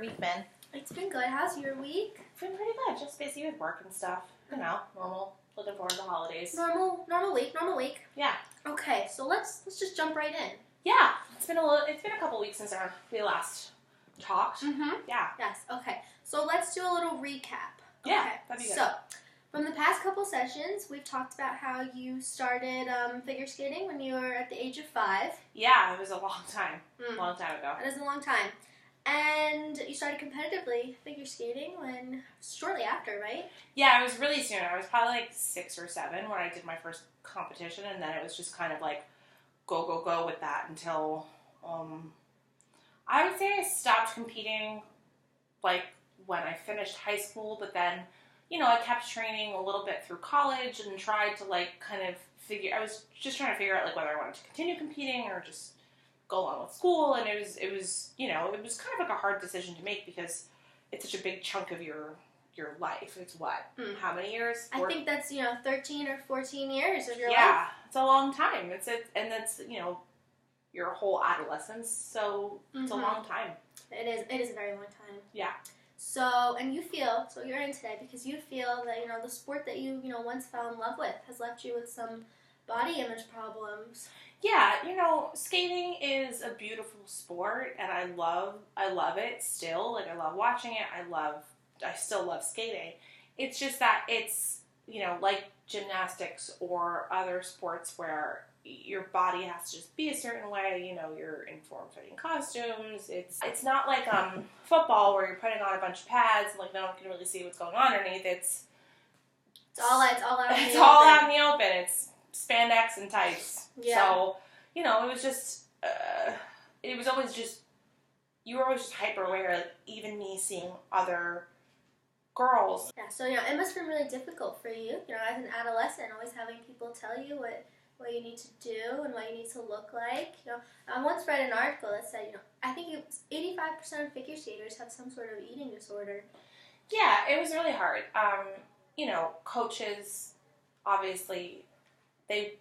week been? It's been good. How's your week? It's been pretty good. Just busy with work and stuff. You know, normal. Looking forward to the holidays. Normal week. Yeah. Okay, so let's just jump right in. Yeah. It's been a couple weeks since we last talked. Mm-hmm. Yeah. Yes. Okay. So let's do a little recap. Yeah. Okay. That'd be good. So, from the past couple sessions, we've talked about how you started figure skating when you were at the age of 5. Yeah, it was a long time. Long time ago. That is a long time. And you started competitively figure skating shortly after, right? Yeah, it was really soon. I was probably like 6 or 7 when I did my first competition, and then it was just kind of like go with that until I would say I stopped competing like when I finished high school, but then, you know, I kept training a little bit through college and tried to like kind of I was just trying to figure out like whether I wanted to continue competing or just go along with school, and it was you know, it was kind of like a hard decision to make because it's such a big chunk of your life. It's what? How many years? I think that's, 13 or 14 years of your life. Yeah, it's a long time. And that's, your whole adolescence, so it's a long time. It is a very long time. Yeah. So, and you're in today because you feel that, the sport that you once fell in love with has left you with some body image problems. Yeah, skating is a beautiful sport, and I love it still. Like, I love watching it. I still love skating. It's just that it's, like gymnastics or other sports where your body has to just be a certain way. You're in form-fitting costumes. It's not like football where you're putting on a bunch of pads and like no one can really see what's going on underneath. It's all out in the open. It's spandex and tights. Yeah. So, it was just, it was always just, you were always just hyper aware, like, even me seeing other girls. Yeah, so, it must have been really difficult for you, as an adolescent, always having people tell you what you need to do and what you need to look like. I once read an article that said, I think 85% of figure skaters have some sort of eating disorder. Yeah, it was really hard. Coaches, obviously, they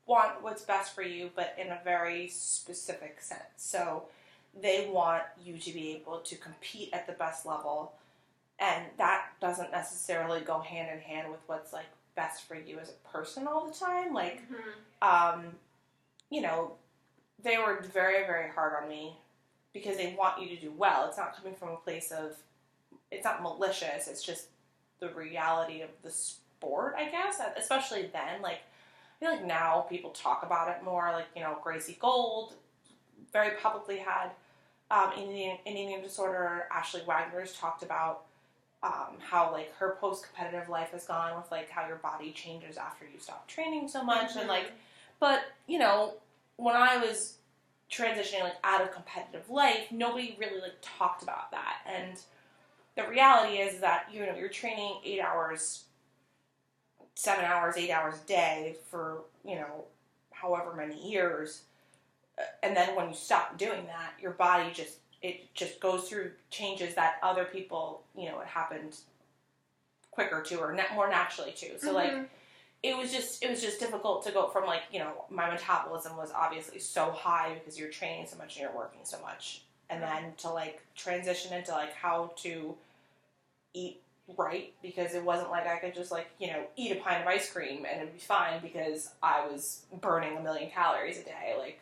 want what's best for you, but in a very specific sense. So they want you to be able to compete at the best level, and that doesn't necessarily go hand in hand with what's like best for you as a person all the time. Like, they were very, very hard on me because they want you to do well. It's not coming from a place of, it's not malicious. It's just the reality of the sport, I guess. Especially then, like, I feel like now people talk about it more. Like, Gracie Gold very publicly had an eating disorder. Ashley Wagner's talked about how, like, her post-competitive life has gone with, like, how your body changes after you stop training so much. And, like, but, when I was transitioning, like, out of competitive life, nobody really, like, talked about that. And the reality is that, you're training 8 hours, 7 hours, 8 hours a day for, however many years. And then when you stop doing that, your body just goes through changes that other people, it happened quicker to or more naturally to. So, like, it was just difficult to go from, like, my metabolism was obviously so high because you're training so much and you're working so much. And then to, like, transition into, like, how to eat right, because it wasn't like I could just, like, eat a pint of ice cream and it'd be fine because I was burning 1 million calories a day. Like,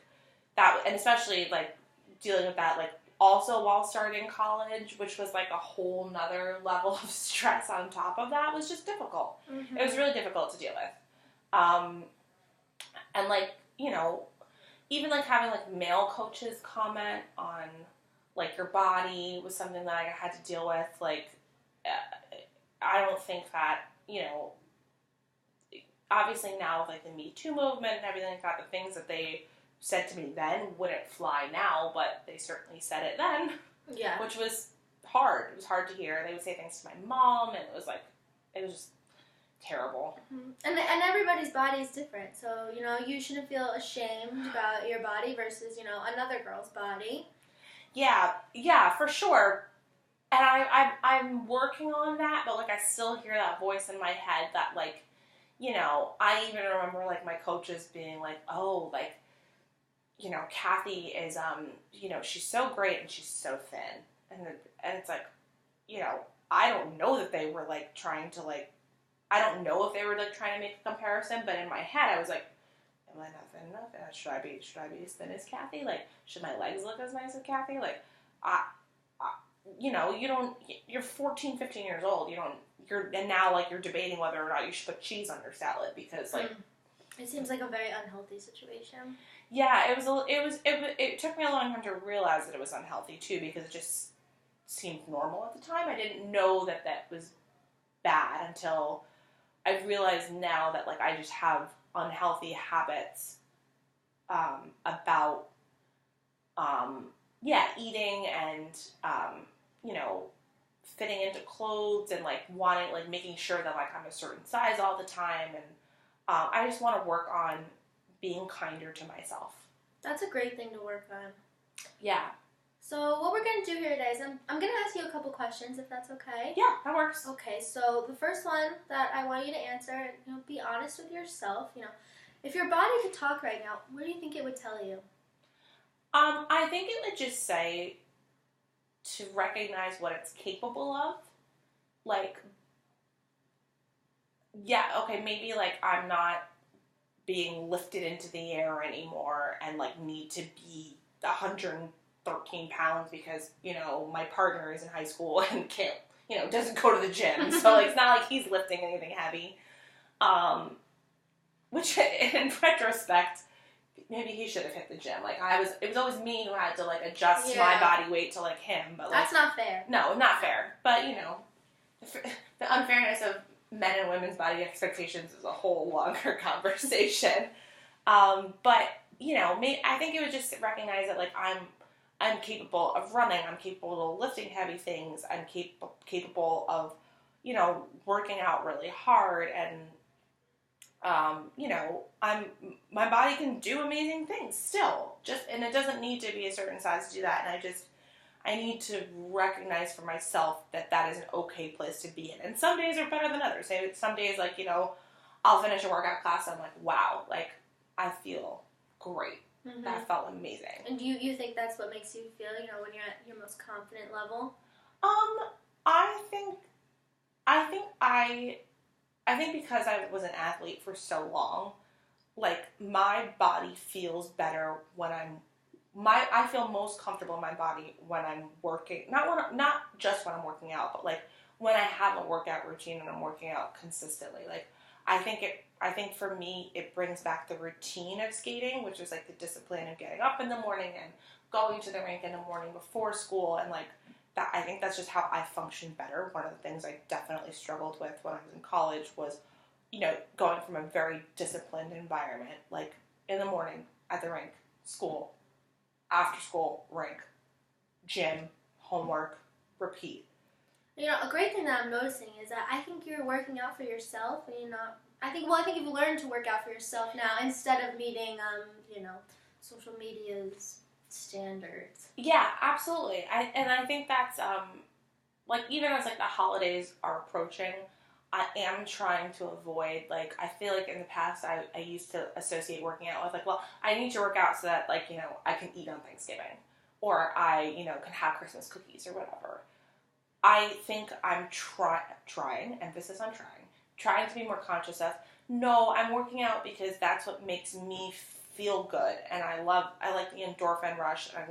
that, and especially, like, dealing with that, like, also while starting college, which was, like, a whole nother level of stress on top of that, was just difficult. It was really difficult to deal with. And, like, even, like, having, like, male coaches comment on, like, your body was something that I had to deal with. Like, I don't think that, obviously now with, like, the Me Too movement and everything like that, the things that they said to me then wouldn't fly now, but they certainly said it then. Yeah. Which was hard. It was hard to hear. They would say things to my mom, and it was just terrible. And everybody's body is different, so, you shouldn't feel ashamed about your body versus, another girl's body. Yeah, for sure. And I'm working on that, but, like, I still hear that voice in my head that, like, I even remember, like, my coaches being like, oh, like, Kathy is, she's so great and she's so thin. and it's like, you know, I don't know that they were like trying to like, I don't know if they were like trying to make a comparison, but in my head I was like, am I not thin enough? Should I be as thin as Kathy? Like, should my legs look as nice as Kathy? Like, you know, you're 14, 15 years old. And now like you're debating whether or not you should put cheese on your salad because like. It seems like a very unhealthy situation. Yeah, it took me a long time to realize that it was unhealthy too because it just seemed normal at the time. I didn't know that was bad until I realized now that like I just have unhealthy habits about eating and you know, fitting into clothes and like wanting like making sure that like I'm a certain size all the time, and I just want to work on being kinder to myself. That's a great thing to work on. Yeah. So what we're going to do here today is I'm going to ask you a couple questions, if that's okay. Yeah, that works. Okay, so the first one that I want you to answer, you know, be honest with yourself. You know, if your body could talk right now, what do you think it would tell you? I think it would just say to recognize what it's capable of. Like, yeah, okay, maybe like I'm not being lifted into the air anymore and like need to be 113 pounds because, you know, my partner is in high school and can't, you know, doesn't go to the gym. So like, it's not like he's lifting anything heavy. Which in retrospect, maybe he should have hit the gym. Like it was always me who had to like adjust my body weight to like him. But like, that's not fair. No, not fair. But you know, the unfairness of men and women's body expectations is a whole longer conversation. But you know, I think it would just recognize that like I'm capable of running. I'm capable of lifting heavy things. I'm capable of, you know, working out really hard and. You know, my body can do amazing things still. And it doesn't need to be a certain size to do that. And I need to recognize for myself that is an okay place to be in. And some days are better than others. Some days, like, you know, I'll finish a workout class and I'm like, wow, like, I feel great. Mm-hmm. That felt amazing. And do you think that's what makes you feel, you know, when you're at your most confident level? I think because I was an athlete for so long, like, my body feels better when I feel most comfortable in my body when I'm working, not just when I'm working out, but like when I have a workout routine and I'm working out consistently. Like, I think for me, it brings back the routine of skating, which is like the discipline of getting up in the morning and going to the rink in the morning before school, and like, that, I think that's just how I function better. One of the things I definitely struggled with when I was in college was, you know, going from a very disciplined environment, like in the morning at the rink, school, after school, rink, gym, homework, repeat. You know, a great thing that I'm noticing is that I think you're working out for yourself, and you're not. I think you've learned to work out for yourself now instead of meeting, you know, social media's standards. Yeah, absolutely. I think that's like, even as like the holidays are approaching, I am trying to avoid, like, I feel like in the past I used to associate working out with like, well, I need to work out so that, like, you know, I can eat on Thanksgiving, or I, you know, can have Christmas cookies or whatever. I think I'm trying, emphasis on trying to be more conscious of, no, I'm working out because that's what makes me feel good, and I like the endorphin rush, and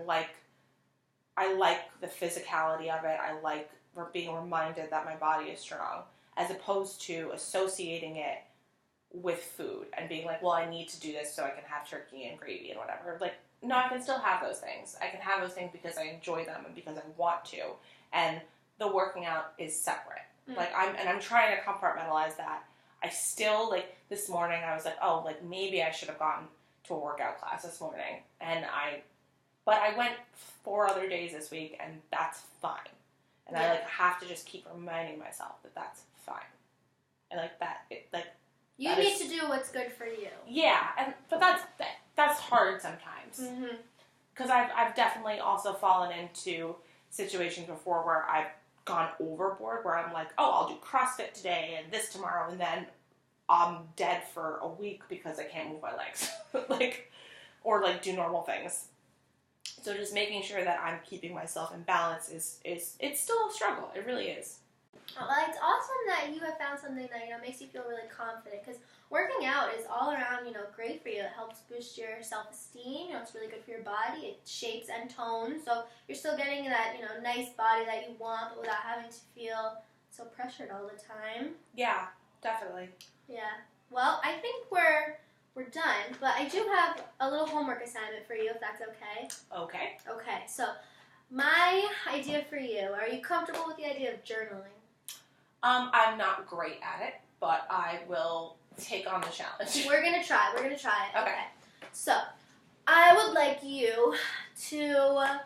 I like the physicality of it. I like being reminded that my body is strong, as opposed to associating it with food and being like, well, I need to do this so I can have turkey and gravy and whatever. Like, no, I can still have those things. I can have those things because I enjoy them and because I want to, and the working out is separate. Like, I'm trying to compartmentalize that. I still, like, this morning I was like, oh, like, maybe I should have gone to a workout class this morning, but I went 4 other days this week, and that's fine. And I like have to just keep reminding myself that that's fine. And like that, you need to do what's good for you. Yeah, but that's hard sometimes. Because I've definitely also fallen into situations before where I've gone overboard, where I'm like, oh, I'll do CrossFit today and this tomorrow, and then I'm dead for a week because I can't move my legs, like, or like do normal things. So just making sure that I'm keeping myself in balance is it's still a struggle. It really is. Well, it's awesome that you have found something that, you know, makes you feel really confident, because working out is all around, you know, great for you. It helps boost your self-esteem. You know, it's really good for your body. It shapes and tones, so you're still getting that, you know, nice body that you want, but without having to feel so pressured all the time. Yeah, definitely. Yeah. Well, I think we're done, but I do have a little homework assignment for you, if that's okay. Okay. Okay, so my idea for you, are you comfortable with the idea of journaling? I'm not great at it, but I will take on the challenge. We're gonna try it. Okay. So, I would like you to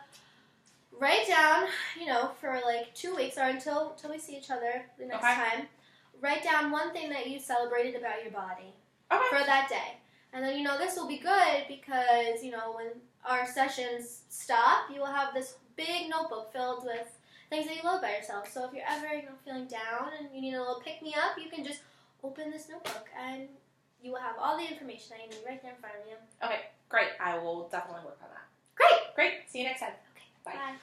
write down, you know, for like 2 weeks or until we see each other the next time. Write down one thing that you celebrated about your body for that day. And then, you know, this will be good because, you know, when our sessions stop, you will have this big notebook filled with things that you love about yourself. So if you're ever, you know, feeling down and you need a little pick-me-up, you can just open this notebook and you will have all the information that you need right there in front of you. Okay, great. I will definitely work on that. Great! Great. See you next time. Okay, bye.